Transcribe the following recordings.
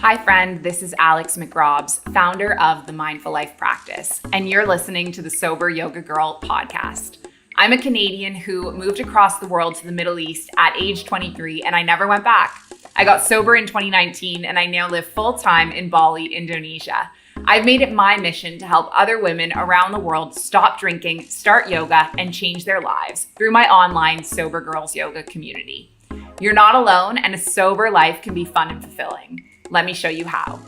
Hi, friend. This is Alex McRobbs, founder of the Mindful Life Practice, and you're listening to the Sober Yoga Girl podcast. I'm a Canadian who moved across the world to the Middle East at age 23, and I never went back. I got sober in 2019, and I now live full-time in Bali, Indonesia. I've made it my mission to help other women around the world stop drinking, start yoga, and change their lives through my online Sober Girls Yoga community. You're not alone, and a sober life can be fun and fulfilling. Let me show you how.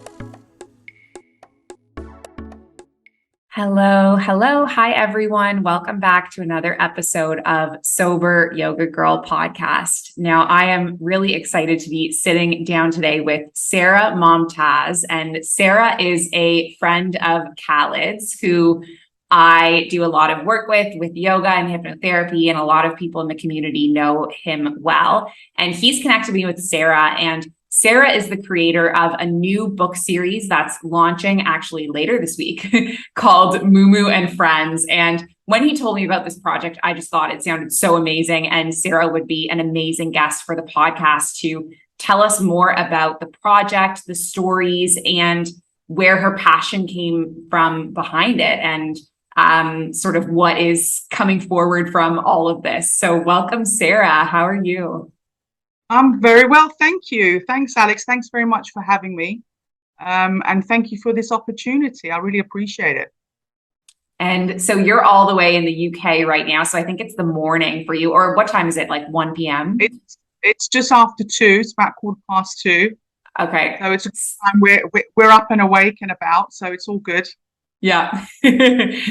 Hello. Hi, everyone. Welcome back to another episode of Sober Yoga Girl podcast. Now, I am really excited to be sitting down today with Sara Momtaz. And Sara is a friend of Khaled's who I do a lot of work with yoga and hypnotherapy, and a lot of people in the community know him well. And he's connected me with Sara, and Sara is the creator of a new book series that's launching actually later this week called MouMou and Friends. And when he told me about this project, I just thought it sounded so amazing. And Sara would be an amazing guest for the podcast to tell us more about the project, the stories, and where her passion came from behind it, and sort of what is coming forward from all of this. So welcome, Sara. How are you? I'm very well, thank you. Thanks, Alex. Thanks very much for having me. And thank you for this opportunity. I really appreciate it. And so you're all the way in the UK right now. So I think it's the morning for you. Or what time is it? Like 1 p.m.? It's just after 2. It's about 2:15. Okay. So it's a time we're up and awake and about. So it's all good. Yeah.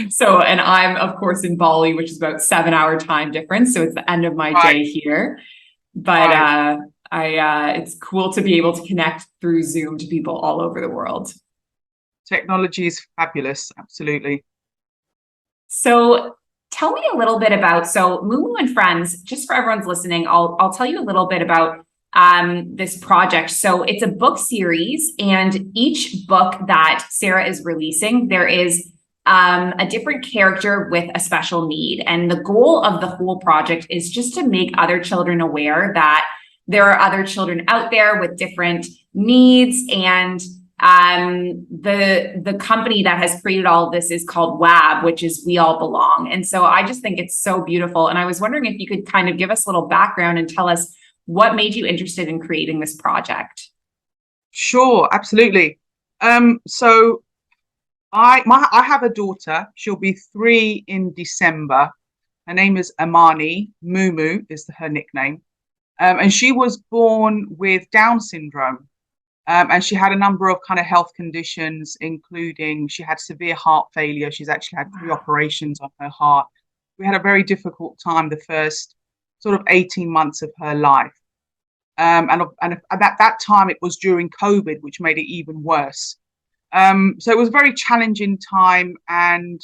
So, and I'm of course in Bali, which is about 7-hour time difference. So it's the end of my day here. But it's cool to be able to connect through Zoom to people all over the world. Technology is fabulous. Absolutely. So tell me a little bit about, MouMou and Friends, just for everyone's listening, I'll tell you a little bit about this project. So it's a book series, and each book that Sara is releasing, there is a different character with a special need. And the goal of the whole project is just to make other children aware that there are other children out there with different needs. And the company that has created all of this is called WAB, which is We All Belong. And so I just think it's so beautiful. And I was wondering if you could kind of give us a little background and tell us what made you interested in creating this project. Sure, absolutely. So I have a daughter. She'll be 3 in December. Her name is Amani. MouMou is her nickname. And she was born with Down syndrome. And she had a number of kind of health conditions, including she had severe heart failure. She's actually had 3 operations on her heart. We had a very difficult time the first sort of 18 months of her life. And at that time, it was during COVID, which made it even worse. So it was a very challenging time, and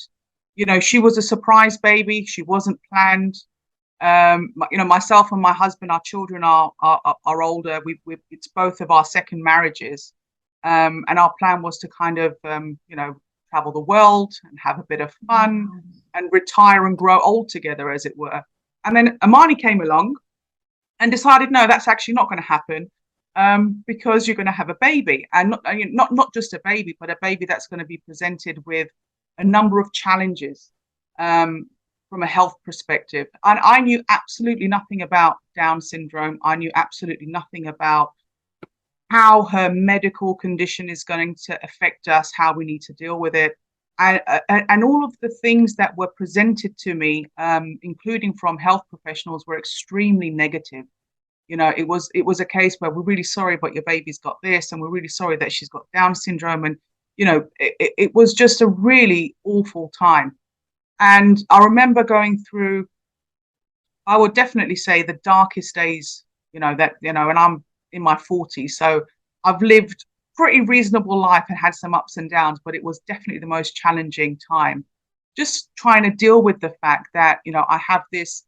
she was a surprise baby. She wasn't planned. Myself and my husband, our children are older. It's both of our second marriages, and our plan was to kind of travel the world and have a bit of fun and retire and grow old together, as it were. And then Amani came along and decided, no, that's actually not going to happen. Because you're going to have a baby, and not just a baby, but a baby that's going to be presented with a number of challenges from a health perspective. And I knew absolutely nothing about Down syndrome. I knew absolutely nothing about how her medical condition is going to affect us, how we need to deal with it. And all of the things that were presented to me, including from health professionals, were extremely negative. It was a case where we're really sorry, but your baby's got this, and we're really sorry that she's got Down syndrome. And, it was just a really awful time. And I remember going through, I would definitely say, the darkest days, and I'm in my 40s. So I've lived pretty reasonable life and had some ups and downs, but it was definitely the most challenging time. Just trying to deal with the fact that, I have this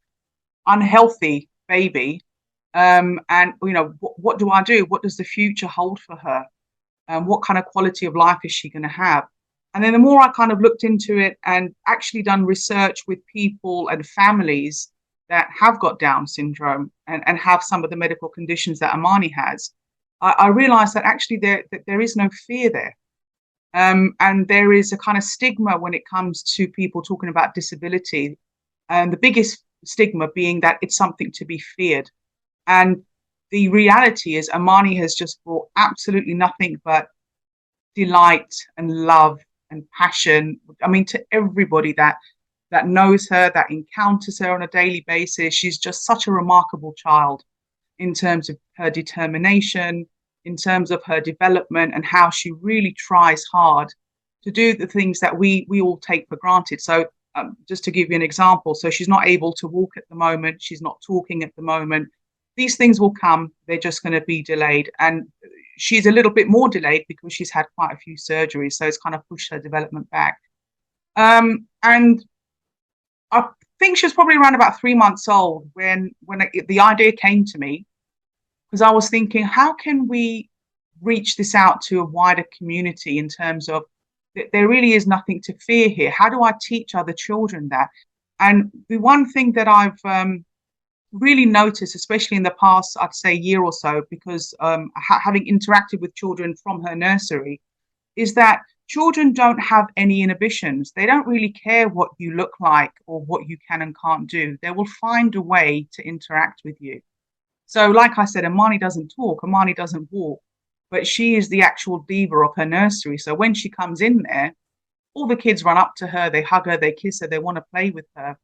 unhealthy baby. And what do I do? What does the future hold for her? What kind of quality of life is she going to have? And then the more I kind of looked into it and actually done research with people and families that have got Down syndrome and have some of the medical conditions that Amani has, I realized that actually there is no fear there. And there is a kind of stigma when it comes to people talking about disability. And the biggest stigma being that it's something to be feared. And the reality is Amani has just brought absolutely nothing but delight and love and passion. I mean, to everybody that knows her, that encounters her on a daily basis. She's just such a remarkable child in terms of her determination, in terms of her development, and how she really tries hard to do the things that we all take for granted. So just to give you an example, so she's not able to walk at the moment, she's not talking at the moment. These things will come, they're just going to be delayed. And she's a little bit more delayed because she's had quite a few surgeries, so it's kind of pushed her development back. And I think she was probably around about 3 months old when the idea came to me, because I was thinking, how can we reach this out to a wider community in terms of there really is nothing to fear here. How do I teach other children that? And the one thing that I've really noticed, especially in the past, I'd say year or so, because having interacted with children from her nursery, is that children don't have any inhibitions. They don't really care what you look like or what you can and can't do. They will find a way to interact with you. So, like I said, Amani doesn't talk, Amani doesn't walk, but she is the actual diva of her nursery. So when she comes in there, all the kids run up to her, they hug her, they kiss her, they want to play with her.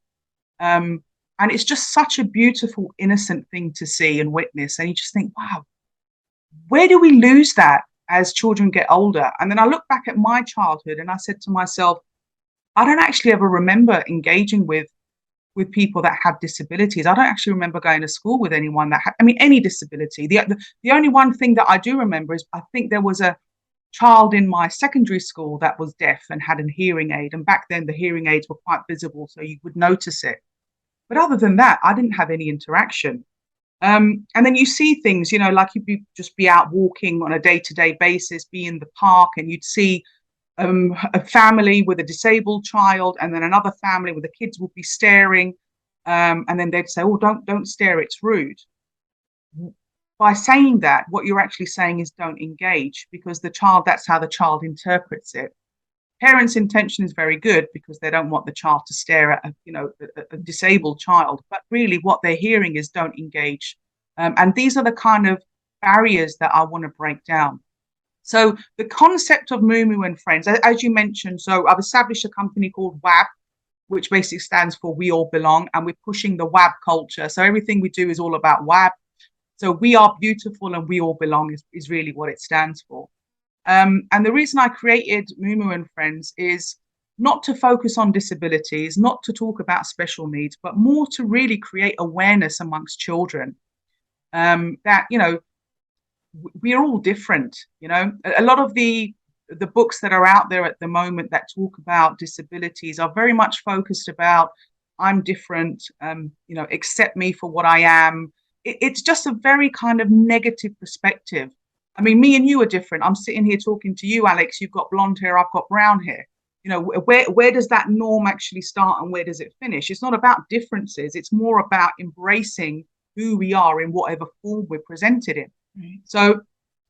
And it's just such a beautiful, innocent thing to see and witness. And you just think, wow, where do we lose that as children get older? And then I look back at my childhood and I said to myself, I don't actually ever remember engaging with people that have disabilities. I don't actually remember going to school with anyone that had, I mean, any disability. The only one thing that I do remember is I think there was a child in my secondary school that was deaf and had a hearing aid. And back then the hearing aids were quite visible, so you would notice it. But other than that, I didn't have any interaction. And then you see things, you know, like just be out walking on a day-to-day basis, be in the park, and you'd see a family with a disabled child, and then another family where the kids would be staring, and then they'd say, "Oh, don't stare, it's rude." By saying that, what you're actually saying is don't engage, because that's how the child interprets it. Parents' intention is very good because they don't want the child to stare at a disabled child, but really what they're hearing is don't engage. And these are the kind of barriers that I want to break down. So the concept of MouMou and Friends, as you mentioned, so I've established a company called WAB, which basically stands for We All Belong, and we're pushing the WAB culture. So everything we do is all about WAB. So we are beautiful and we all belong is really what it stands for. And the reason I created MouMou and Friends is not to focus on disabilities, not to talk about special needs, but more to really create awareness amongst children that, you know, we're all different. You know, a lot of the books that are out there at the moment that talk about disabilities are very much focused about I'm different, you know, accept me for what I am. It's just a very kind of negative perspective. I mean, me and you are different. I'm sitting here talking to you, Alex. You've got blonde hair, I've got brown hair. You know, where does that norm actually start and where does it finish? It's not about differences. It's more about embracing who we are in whatever form we're presented in. Right. So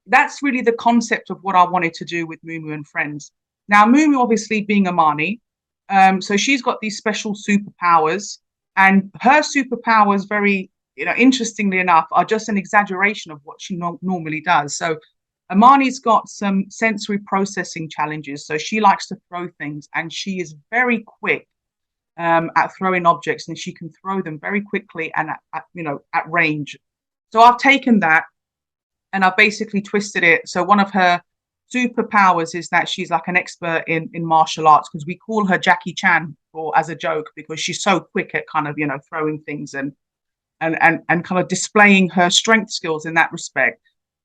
that's really the concept of what I wanted to do with MouMou and Friends. Now, MouMou obviously being Amani, so she's got these special superpowers, and her superpowers, very, you know, interestingly enough, are just an exaggeration of what she normally does. So Amani's got some sensory processing challenges, so she likes to throw things, and she is very quick at throwing objects, and she can throw them very quickly and at range. So I've taken that and I've basically twisted it. So one of her superpowers is that she's like an expert in martial arts, because we call her Jackie Chan as a joke, because she's so quick at kind of, you know, throwing things and kind of displaying her strength skills in that respect.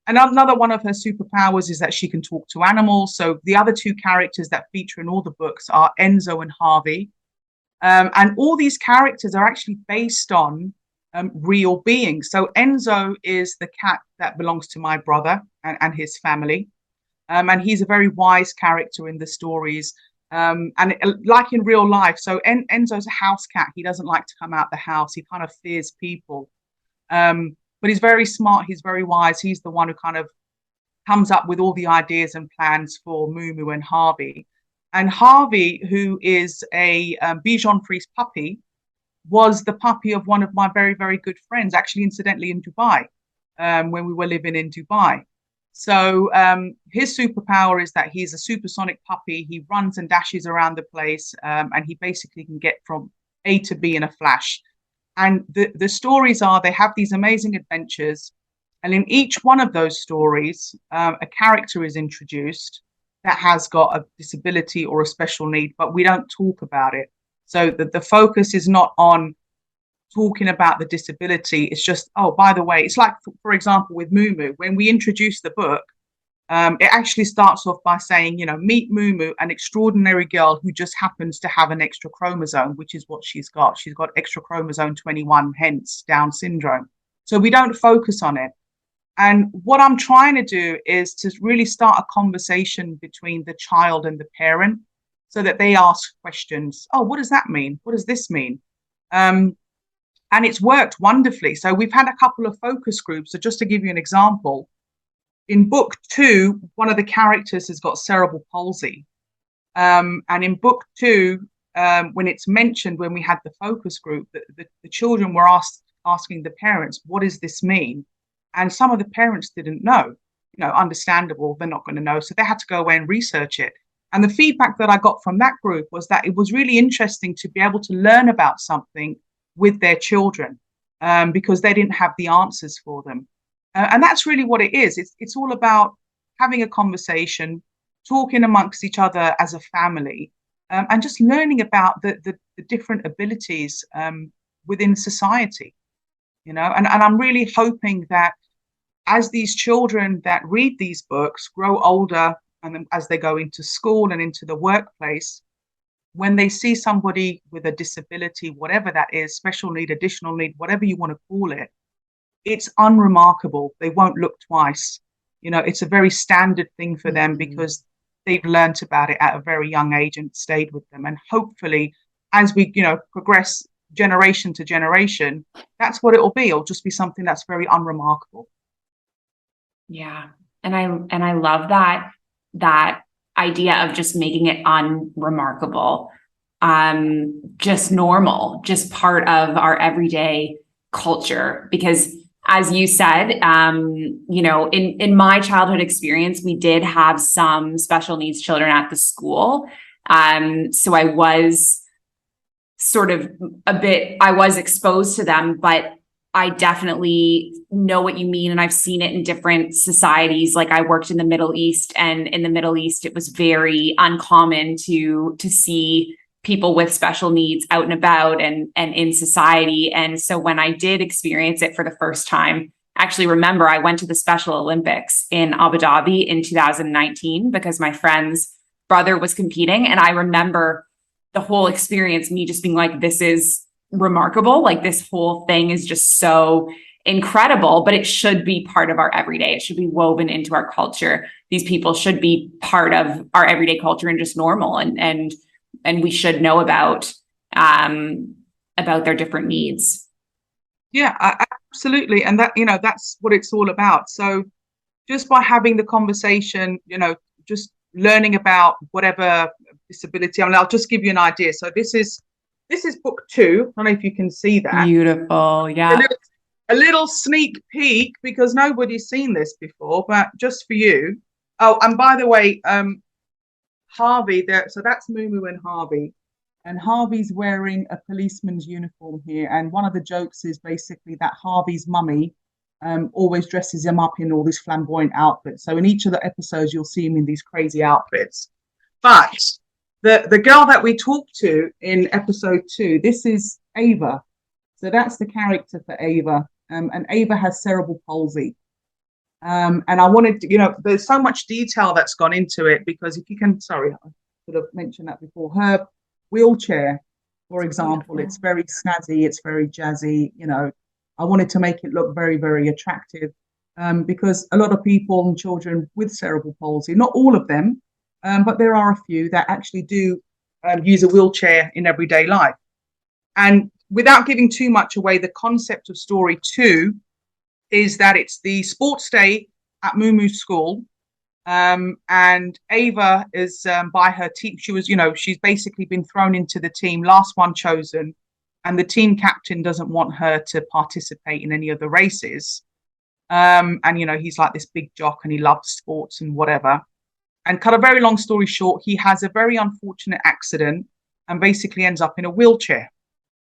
And another one of her superpowers is that she can talk to animals. So the other two characters that feature in all the books are Enzo and Harvey. And all these characters are actually based on real beings. So Enzo is the cat that belongs to my brother and his family. And he's a very wise character in the stories. And like in real life, so Enzo's a house cat. He doesn't like to come out the house. He kind of fears people. But he's very smart. He's very wise. He's the one who kind of comes up with all the ideas and plans for MouMou and Harvey. And Harvey, who is a Bichon Frise puppy, was the puppy of one of my very, very good friends, actually, incidentally, in Dubai, when we were living in Dubai. So his superpower is that he's a supersonic puppy. He runs and dashes around the place, and he basically can get from A to B in a flash. And the stories are, they have these amazing adventures. And in each one of those stories, a character is introduced that has got a disability or a special need, but we don't talk about it. So the focus is not on talking about the disability. It's just, oh, by the way, it's like, for example, with MouMou, when we introduce the book, it actually starts off by saying, you know, meet MouMou, an extraordinary girl who just happens to have an extra chromosome, which is what she's got. She's got extra chromosome 21, hence Down syndrome. So we don't focus on it. And what I'm trying to do is to really start a conversation between the child and the parent so that they ask questions. Oh, what does that mean? What does this mean? And it's worked wonderfully. So we've had a couple of focus groups. So just to give you an example, in book 2, one of the characters has got cerebral palsy. And in book 2, when it's mentioned, when we had the focus group, the children were asking the parents, what does this mean? And some of the parents didn't know, understandable, they're not going to know. So they had to go away and research it. And the feedback that I got from that group was that it was really interesting to be able to learn about something with their children, because they didn't have the answers for them. And that's really what it is. It's all about having a conversation, talking amongst each other as a family, and just learning about the different abilities within society, and I'm really hoping that as these children that read these books grow older, and then as they go into school and into the workplace, when they see somebody with a disability, whatever that is, special need, additional need, whatever you want to call it, it's unremarkable. They won't look twice. It's a very standard thing for them because they've learnt about it at a very young age and stayed with them. And hopefully, as we, progress generation to generation, that's what it will be. It'll just be something that's very unremarkable. Yeah. And I love that idea of just making it unremarkable, just normal, just part of our everyday culture. Because as you said, in my childhood experience, we did have some special needs children at the school. So I was I was exposed to them, but I definitely know what you mean. And I've seen it in different societies. Like I worked in the Middle East, and in the Middle East, it was very uncommon to see people with special needs out and about and in society. And so when I did experience it for the first time, I actually remember I went to the Special Olympics in Abu Dhabi in 2019 because my friend's brother was competing. And I remember the whole experience, me just being like, this is remarkable. Like this whole thing is just so incredible, but it should be part of our everyday. It should be woven into our culture. These people should be part of our everyday culture and just normal. And we should know about their different needs. Yeah, absolutely. And that's what it's all about. So just by having the conversation, just learning about whatever disability, I'll just give you an idea. So this is book 2. I don't know if you can see that. Beautiful. Yeah. A little sneak peek, because nobody's seen this before, but just for you. Oh, and by the way, Harvey there. So that's MouMou and Harvey. And Harvey's wearing a policeman's uniform here. And one of the jokes is basically that Harvey's mummy always dresses him up in all these flamboyant outfits. So in each of the episodes, you'll see him in these crazy outfits. But the girl that we talked to in episode 2, this is Ava. So that's the character for Ava. And Ava has cerebral palsy. And I wanted to, there's so much detail that's gone into it, because if you can, sorry, I should have mentioned that before. Her wheelchair, for example, it's very snazzy, it's very jazzy. I wanted to make it look very, very attractive, because a lot of people and children with cerebral palsy, not all of them, but there are a few that actually do use a wheelchair in everyday life. And without giving too much away, the concept of story 2 is that it's the sports day at MouMou school. And Ava is by her team. She was, she's basically been thrown into the team, last one chosen, and the team captain doesn't want her to participate in any of the races. And he's like this big jock and he loves sports and whatever. And cut a very long story short, he has a very unfortunate accident and basically ends up in a wheelchair.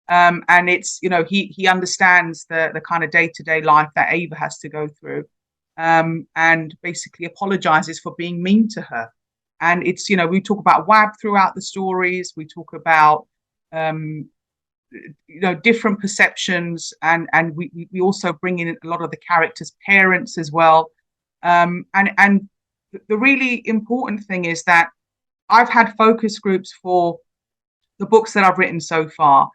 And it's, he understands the kind of day-to-day life that Ava has to go through, and basically apologizes for being mean to her. And it's, we talk about WAB throughout the stories. We talk about, different perceptions, and we also bring in a lot of the characters' parents as well. And the really important thing is that I've had focus groups for the books that I've written so far,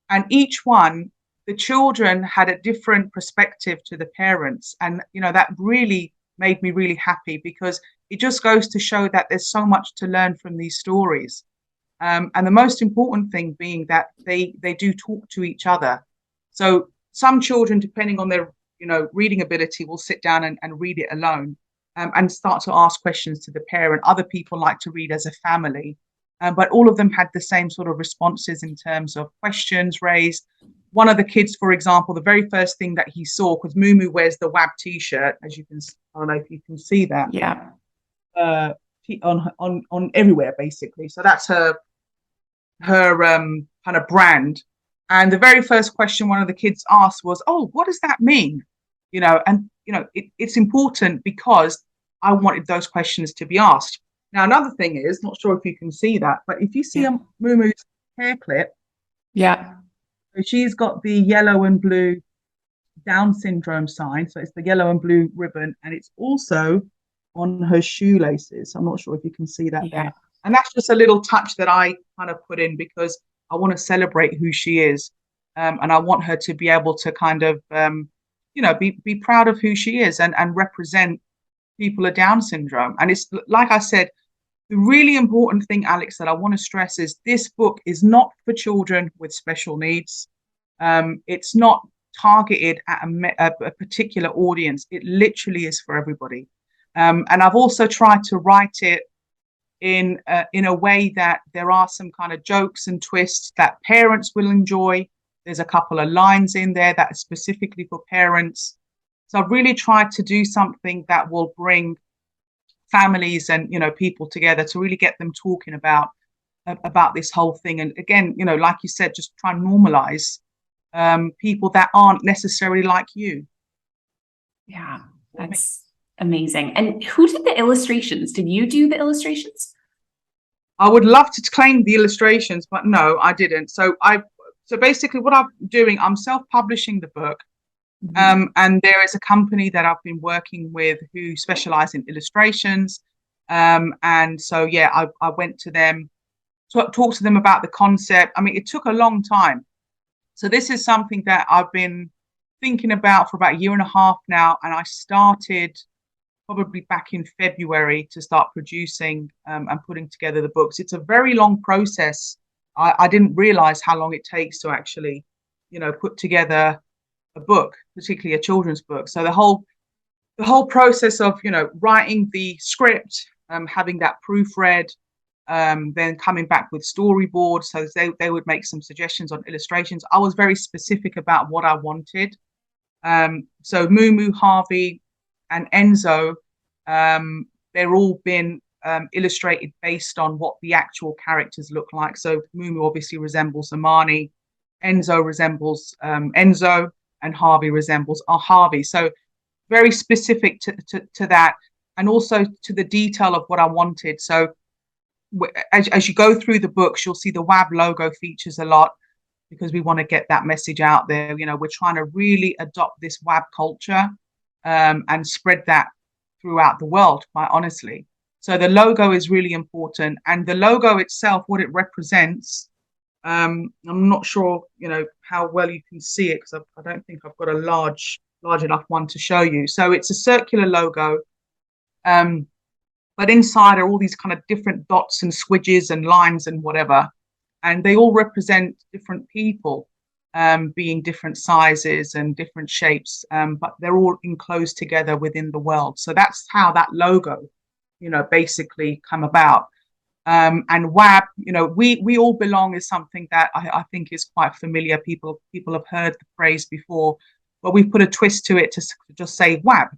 and each one, the children had a different perspective to the parents, and that really made me really happy, because it just goes to show that there's so much to learn from these stories. And the most important thing being that they do talk to each other. So some children, depending on their reading ability, will sit down and read it alone, and start to ask questions to the parent. Other people like to read as a family, but all of them had the same sort of responses in terms of questions raised. One of the kids, for example, the very first thing that he saw, because MouMou wears the WAB T-shirt, as you can, I don't know if you can see that. Yeah. On everywhere basically. So that's her kind of brand. And the very first question one of the kids asked was, "Oh, what does that mean?" It's important because I wanted those questions to be asked. Now, another thing is, not sure if you can see that, but if you see a MouMou's hair clip, so she's got the yellow and blue Down syndrome sign. So it's the yellow and blue ribbon, and it's also on her shoelaces. I'm not sure if you can see that there. And that's just a little touch that I kind of put in because I want to celebrate who she is. And I want her to be able to kind of, be proud of who she is and represent people with Down syndrome. And it's like I said, the really important thing, Alex, that I want to stress is this book is not for children with special needs. It's not targeted at a particular audience. It literally is for everybody. And I've also tried to write it in a way that there are some kind of jokes and twists that parents will enjoy. There's a couple of lines in there that are specifically for parents. So I've really tried to do something that will bring families and people together to really get them talking about this whole thing. And again, like you said, just try and normalize people that aren't necessarily like you. Yeah, that's amazing. And who did the illustrations? Did you do the illustrations? I would love to claim the illustrations, but no, I didn't. So basically what I'm doing, I'm self-publishing the book. And there is a company that I've been working with who specialize in illustrations. And so, I went to them, talked to them about the concept. I mean, it took a long time. So this is something that I've been thinking about for about a year and a half now. And I started probably back in February to start producing and putting together the books. It's a very long process. I didn't realize how long it takes to actually, put together a book, particularly a children's book. So the whole process of, writing the script, having that proofread, then coming back with storyboards. So they would make some suggestions on illustrations. I was very specific about what I wanted. So MouMou, Harvey, and Enzo, they're all been illustrated based on what the actual characters look like. So MouMou obviously resembles Amani, Enzo resembles Enzo, and Harvey resembles Harvey. So very specific to that, and also to the detail of what I wanted. So as you go through the books, you'll see the WAB logo features a lot because we want to get that message out there. We're trying to really adopt this WAB culture and spread that throughout the world, quite honestly. So the logo is really important, and the logo itself, what it represents, I'm not sure, how well you can see it because I don't think I've got a large enough one to show you. So it's a circular logo, but inside are all these kind of different dots and squidges and lines and whatever, and they all represent different people, being different sizes and different shapes, but they're all enclosed together within the world. So that's how that logo basically come about. And WAB, we all belong is something that I think is quite familiar. People have heard the phrase before, but we've put a twist to it to just say WAB,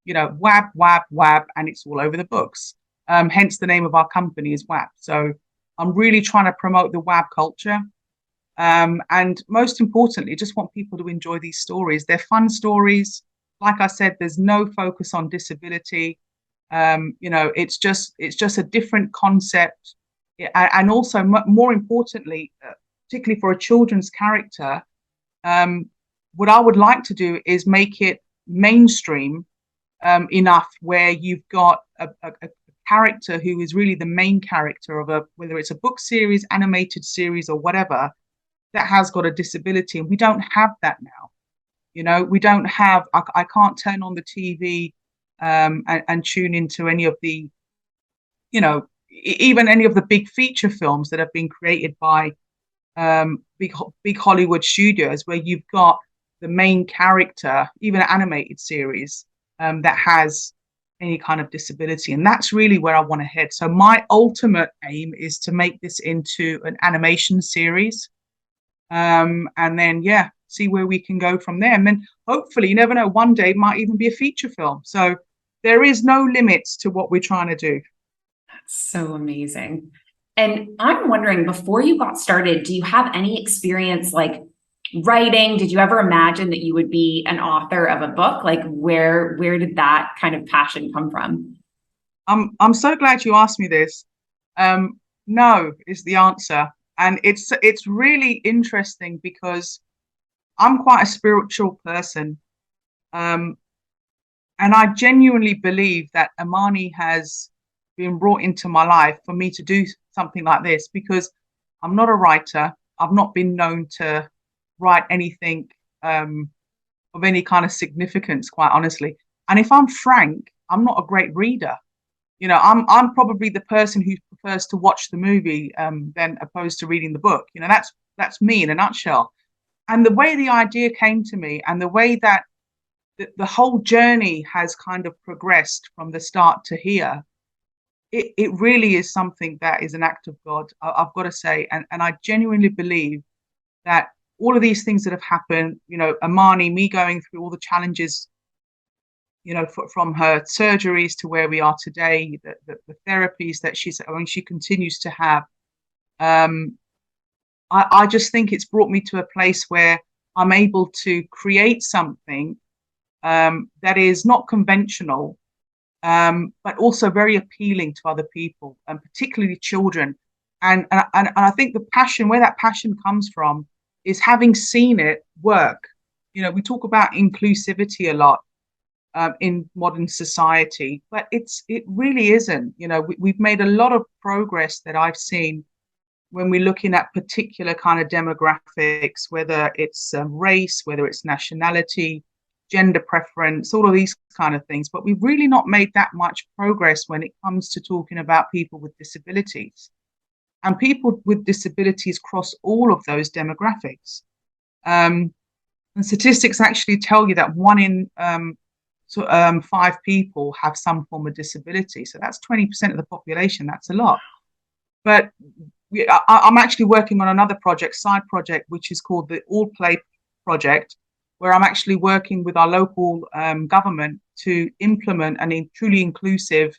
WAB, WAB, WAB, and it's all over the books. Hence the name of our company is WAB. So I'm really trying to promote the WAB culture. And most importantly, just want people to enjoy these stories. They're fun stories. Like I said, there's no focus on disability. It's just a different concept, and also more importantly, particularly for a children's character, what I would like to do is make it mainstream enough where you've got a character who is really the main character of whether it's a book series, animated series, or whatever, that has got a disability, and we don't have that now. We don't have. I can't turn on the TV and tune into any of the, even any of the big feature films that have been created by big Hollywood studios, where you've got the main character, even an animated series that has any kind of disability. And that's really where I want to head. So my ultimate aim is to make this into an animation series. And then, see where we can go from there. And then hopefully, you never know, one day it might even be a feature film. So there is no limits to what we're trying to do. That's so amazing. And I'm wondering, before you got started, do you have any experience like writing? Did you ever imagine that you would be an author of a book? Like where did that kind of passion come from? I'm so glad you asked me this. No is the answer. And it's really interesting because I'm quite a spiritual person. And I genuinely believe that Amani has been brought into my life for me to do something like this, because I'm not a writer. I've not been known to write anything of any kind of significance, quite honestly. And if I'm frank, I'm not a great reader. I'm probably the person who prefers to watch the movie than opposed to reading the book. That's me in a nutshell. And the way the idea came to me, and the way that the whole journey has kind of progressed from the start to here, it really is something that is an act of God, I've got to say. And I genuinely believe that all of these things that have happened, Amani, me going through all the challenges, from her surgeries to where we are today, the therapies that she continues to have. I just think it's brought me to a place where I'm able to create something that is not conventional, but also very appealing to other people, and particularly children. And I think where that passion comes from is having seen it work. We talk about inclusivity a lot in modern society, but it really isn't. We've made a lot of progress that I've seen when we're looking at particular kind of demographics, whether it's race, whether it's nationality, gender preference, all of these kind of things. But we've really not made that much progress when it comes to talking about people with disabilities. And people with disabilities cross all of those demographics. And statistics actually tell you that 1 in 5 people have some form of disability. So that's 20% of the population. That's a lot. But I'm actually working on another side project, which is called the All Play Project, where I'm actually working with our local government to implement a truly inclusive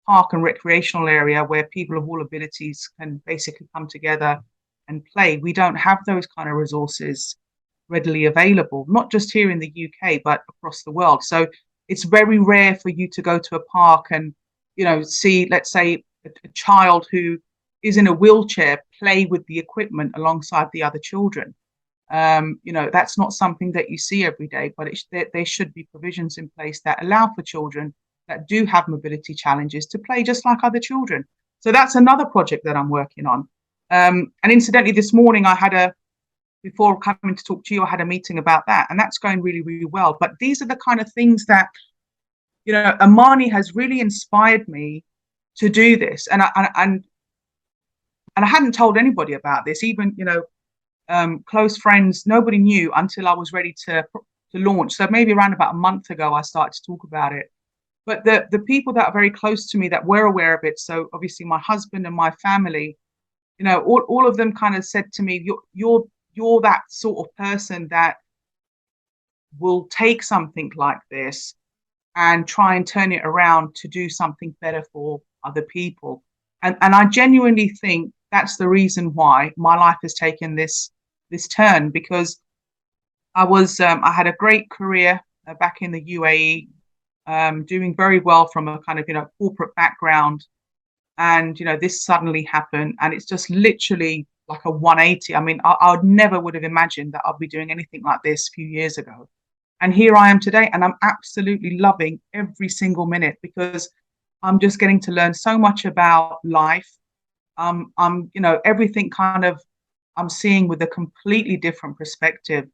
park and recreational area where people of all abilities can basically come together and play. We don't have those kind of resources readily available, not just here in the UK, but across the world. So it's very rare for you to go to a park and, see, let's say, a child who is in a wheelchair play with the equipment alongside the other children. That's not something that you see every day, but there should be provisions in place that allow for children that do have mobility challenges to play just like other children. So that's another project that I'm working on. And incidentally, this morning before coming to talk to you, I had a meeting about that, and that's going really, really well. But these are the kind of things that, Amani has really inspired me to do this. And I hadn't told anybody about this, even, close friends, nobody knew until I was ready to launch. So maybe around about a month ago, I started to talk about it. But the people that are very close to me that were aware of it, so obviously my husband and my family, all of them kind of said to me, you're that sort of person that will take something like this and try and turn it around to do something better for other people. And I genuinely think that's the reason why my life has taken this turn, because I had a great career back in the UAE, doing very well from a kind of corporate background, and this suddenly happened, and it's just literally like a 180. I mean, I would never would have imagined that I'd be doing anything like this a few years ago, and here I am today, and I'm absolutely loving every single minute because I'm just getting to learn so much about life. I'm everything kind of I'm seeing with a completely different perspective.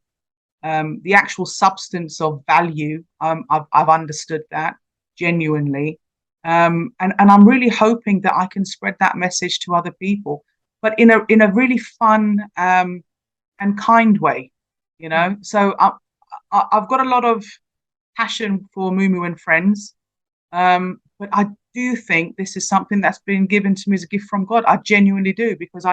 The actual substance of value, I've understood that genuinely, and I'm really hoping that I can spread that message to other people, but in a really fun and kind way, So I've got a lot of passion for MouMou and Friends, but I do think this is something that's been given to me as a gift from God. I genuinely do, because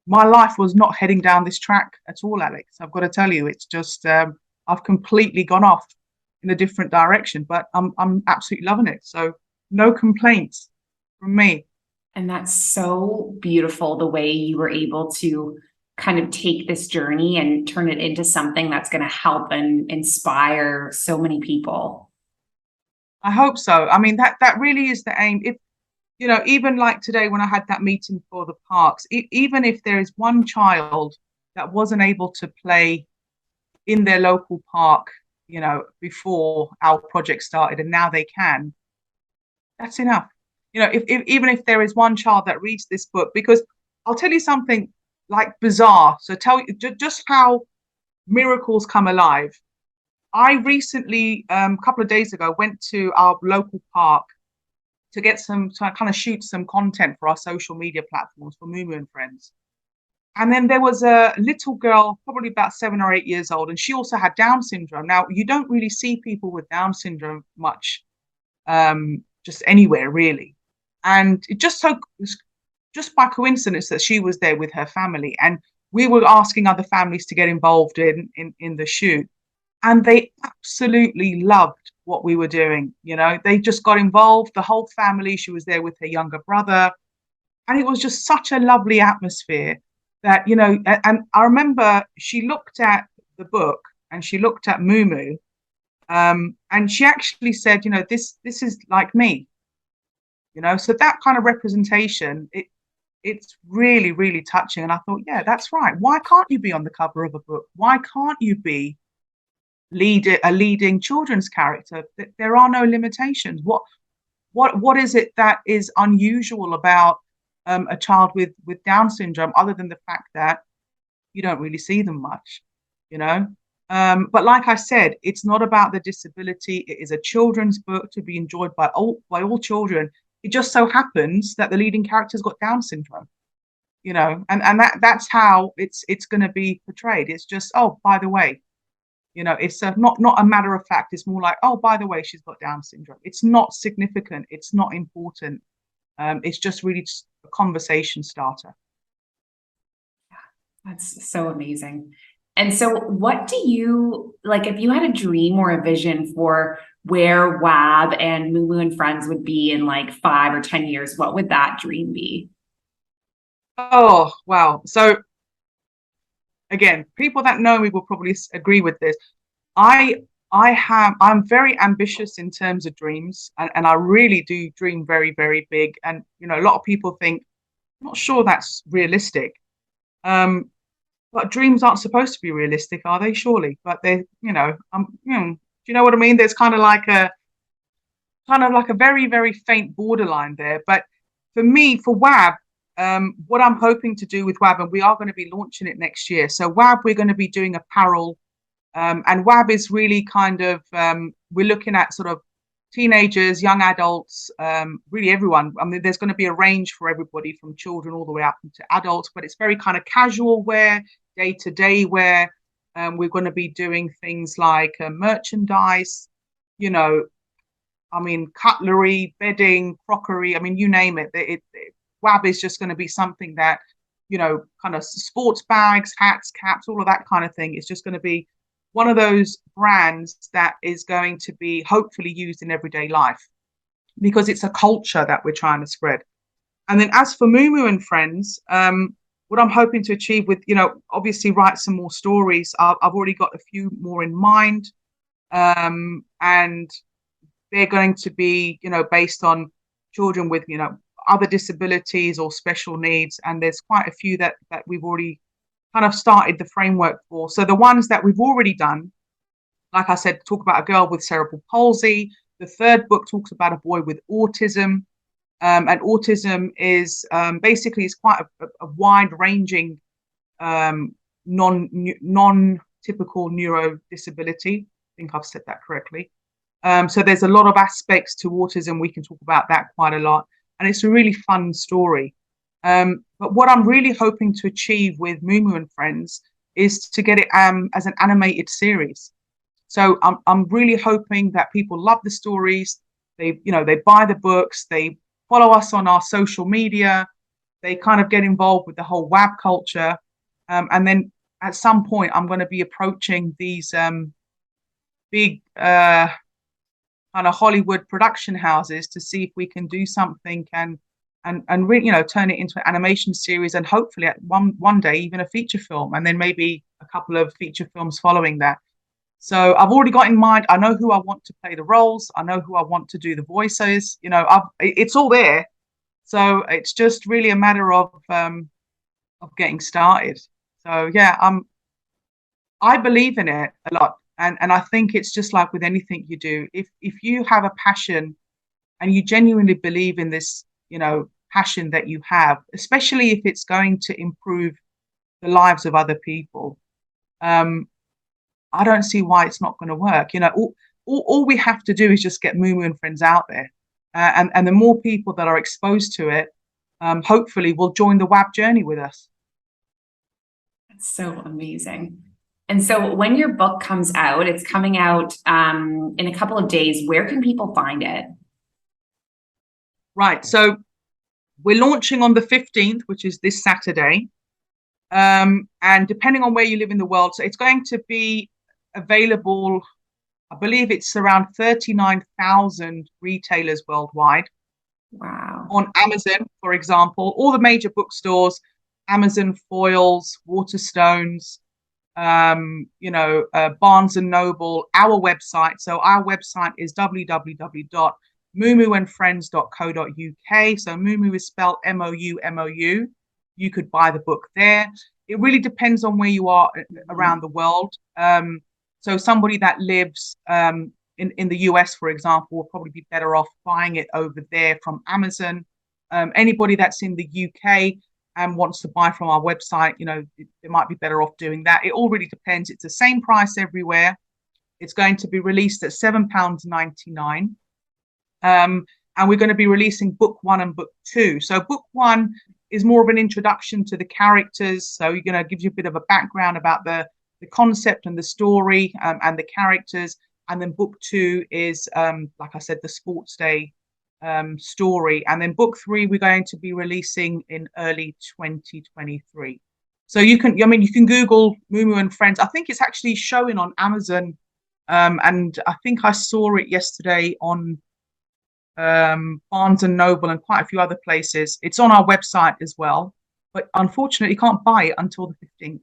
my life was not heading down this track at all, Alex. I've got to tell you, it's just I've completely gone off in a different direction, but I'm absolutely loving it. So no complaints from me. And that's so beautiful, the way you were able to kind of take this journey and turn it into something that's going to help and inspire so many people. I hope so. I mean, that really is the aim. If even like today when I had that meeting for the parks, even if there is one child that wasn't able to play in their local park, before our project started, and now they can, that's enough. If even if there is one child that reads this book, because I'll tell you something like bizarre. So tell you just how miracles come alive. I recently, a couple of days ago, went to our local park to kind of shoot some content for our social media platforms for MouMou and Friends. And then there was a little girl, probably about 7 or 8 years old, and she also had Down syndrome. Now, you don't really see people with Down syndrome much, just anywhere really. And it just by coincidence that she was there with her family, and we were asking other families to get involved in the shoot, and they absolutely loved what we were doing. They just got involved, the whole family. She was there with her younger brother, and it was just such a lovely atmosphere that, and I remember she looked at the book and she looked at MouMou, and she actually said, this is like me. So that kind of representation, it's really, really touching. And I thought, yeah, that's right. Why can't you be on the cover of a book? Why can't you be a leading children's character? There are no limitations. What is it that is unusual about a child with Down syndrome, other than the fact that you don't really see them much, but like I said, it's not about the disability. It is a children's book to be enjoyed by all children. It just so happens that the leading character's got Down syndrome, and that's how it's going to be portrayed. It's just, oh, by the way, it's not a matter of fact. It's more like, oh, by the way, she's got Down syndrome. It's not significant. It's not important. It's just really just a conversation starter. That's so amazing. And so what do you like, if you had a dream or a vision for where WAB and MouMou and Friends would be in like 5 or 10 years, what would that dream be? Oh, wow. So again, people that know me will probably agree with this. I'm very ambitious in terms of dreams, and I really do dream very, very big. And a lot of people think, I'm not sure that's realistic. But dreams aren't supposed to be realistic, are they? Surely, but they, do you know what I mean? There's kind of like a very, very faint borderline there. But for me, for WAB, what I'm hoping to do with WAB, and we are going to be launching it next year. So WAB, we're going to be doing apparel, and WAB is really kind of we're looking at sort of teenagers, young adults, really everyone. I mean, there's going to be a range for everybody from children all the way up to adults, but it's very kind of casual wear, day-to-day wear. We're going to be doing things like merchandise, you know, I mean, cutlery, bedding, crockery. I mean, you name it. WAB is just going to be something that, kind of sports bags, hats, caps, all of that kind of thing. It's just going to be one of those brands that is going to be hopefully used in everyday life because it's a culture that we're trying to spread. And then as for MouMou and Friends, what I'm hoping to achieve with, obviously write some more stories. I've already got a few more in mind. And they're going to be, based on children with, other disabilities or special needs. And there's quite a few that we've already kind of started the framework for. So the ones that we've already done, like I said, talk about a girl with cerebral palsy. The third book talks about a boy with autism. And autism is basically is quite a wide ranging non-typical neuro disability. I think I've said that correctly. So there's a lot of aspects to autism. We can talk about that quite a lot. And it's a really fun story. But what I'm really hoping to achieve with MouMou and Friends is to get it as an animated series. So I'm really hoping that people love the stories. They buy the books, they follow us on our social media, they kind of get involved with the whole WAB culture. And then at some point, I'm going to be approaching these big kind of Hollywood production houses to see if we can do something and really, turn it into an animation series and hopefully at one day even a feature film, and then maybe a couple of feature films following that. So I've already got in mind. I know who I want to play the roles. I know who I want to do the voices. It's all there. So it's just really a matter of getting started. So yeah, I believe in it a lot, and I think it's just like with anything you do. If you have a passion and you genuinely believe in this, passion that you have, especially if it's going to improve the lives of other people. I don't see why it's not going to work. All we have to do is just get MouMou and Friends out there. And the more people that are exposed to it, hopefully will join the WAB journey with us. That's so amazing. And so when your book comes out, it's coming out in a couple of days. Where can people find it? Right. So we're launching on the 15th, which is this Saturday. And depending on where you live in the world, so it's going to be available, I believe it's around 39,000 retailers worldwide. Wow. On Amazon, for example, all the major bookstores, Amazon, Foyles, Waterstones, Barnes and Noble, our website. So our website is www.moumouandfriends.co.uk. So MouMou is spelled MOUMOU. You could buy the book there. It really depends on where you are around the world. So somebody that lives in the US, for example, will probably be better off buying it over there from Amazon. Anybody that's in the UK and wants to buy from our website, they might be better off doing that. It all really depends. It's the same price everywhere. It's going to be released at £7.99. And we're going to be releasing book 1 and book 2. So book 1 is more of an introduction to the characters. So gives you a bit of a background about the concept and the story and the characters. And then book 2 is, like I said, the sports day story. And then book 3, we're going to be releasing in early 2023. So you can Google MouMou and Friends. I think it's actually showing on Amazon. And I think I saw it yesterday on Barnes and Noble and quite a few other places. It's on our website as well, but unfortunately you can't buy it until the 15th.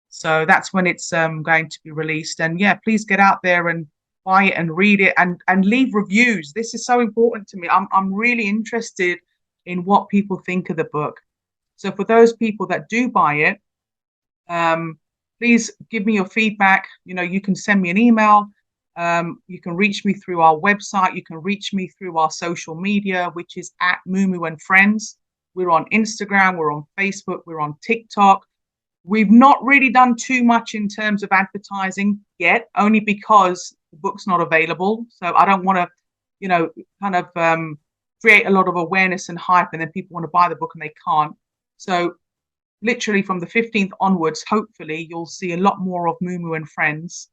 So that's when it's going to be released. And yeah, please get out there and buy it and read it and leave reviews. This is so important to me. I'm really interested in what people think of the book. So for those people that do buy it, please give me your feedback. You can send me an email. You can reach me through our website. You can reach me through our social media, which is at MouMou and Friends. We're on Instagram. We're on Facebook. We're on TikTok. We've not really done too much in terms of advertising yet, only because the book's not available. So I don't want to, create a lot of awareness and hype, and then people want to buy the book and they can't. So literally from the 15th onwards, hopefully you'll see a lot more of MouMou and Friends.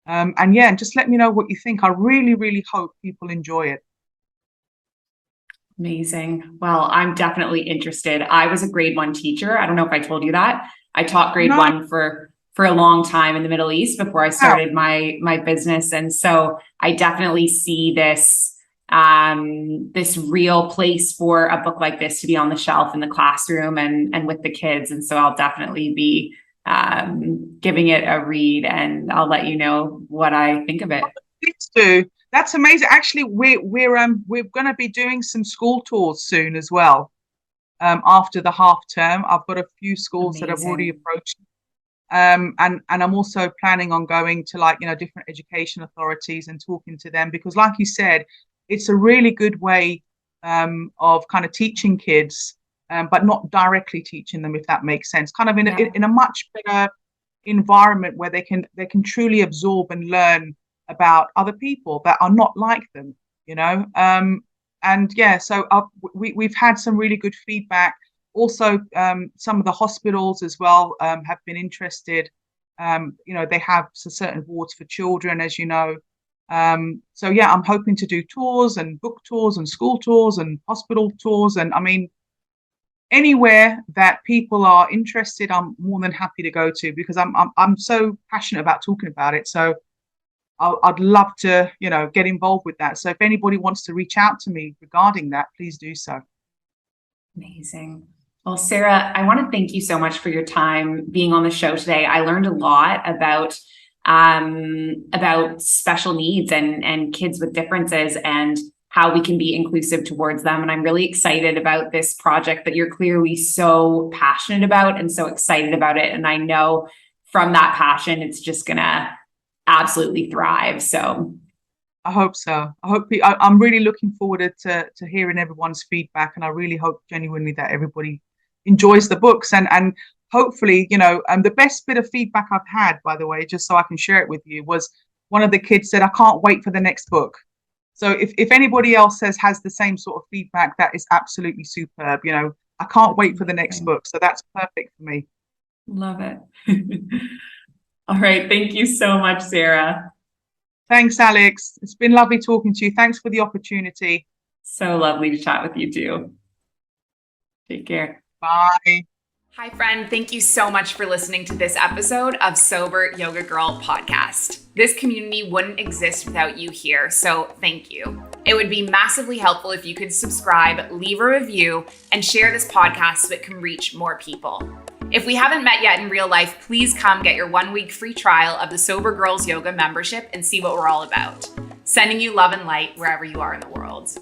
And yeah, just let me know what you think. I really, really hope people enjoy it. Amazing. Well, I'm definitely interested. I was a grade one teacher. I don't know if I told you that. I taught grade No, one for a long time in the Middle East before I wow. started my business. And so I definitely see this real place for a book like this to be on the shelf in the classroom and with the kids. And so I'll definitely be giving it a read, and I'll let you know what I think of it. Please do. That's amazing. Actually, we're going to be doing some school tours soon as well. After the half term, I've got a few schools that I've already Amazing. approached. And I'm also planning on going to, like, different education authorities and talking to them, because like you said, it's a really good way of kind of teaching kids, but not directly teaching them, if that makes sense. Kind of in Yeah. in a much better environment where they can truly absorb and learn about other people that are not like them, you know. And yeah, so we've had some really good feedback. Also, some of the hospitals as well have been interested. They have certain wards for children, as you know. So yeah, I'm hoping to do tours and book tours and school tours and hospital tours. And I mean, anywhere that people are interested, I'm more than happy to go to, because I'm so passionate about talking about it. So I'd love to, get involved with that. So if anybody wants to reach out to me regarding that, please do so. Amazing. Well, Sara, I want to thank you so much for your time being on the show today. I learned a lot about special needs and kids with differences and how we can be inclusive towards them. And I'm really excited about this project that you're clearly so passionate about and so excited about it. And I know from that passion, it's just gonna absolutely thrive. So I hope so. I'm really looking forward to hearing everyone's feedback, and I really hope genuinely that everybody enjoys the books, and hopefully, the best bit of feedback I've had, by the way, just so I can share it with you, was one of the kids said, "I can't wait for the next book." So if anybody else has the same sort of feedback, that is absolutely superb. I can't that's wait for the next amazing. book. So that's perfect for me. Love it. All right. Thank you so much, Sara. Thanks, Alex. It's been lovely talking to you. Thanks for the opportunity. So lovely to chat with you too. Take care. Bye. Hi, friend. Thank you so much for listening to this episode of Sober Yoga Girl podcast. This community wouldn't exist without you here, so thank you. It would be massively helpful if you could subscribe, leave a review, and share this podcast so it can reach more people. If we haven't met yet in real life, please come get your 1-week free trial of the Sober Girls Yoga membership and see what we're all about. Sending you love and light wherever you are in the world.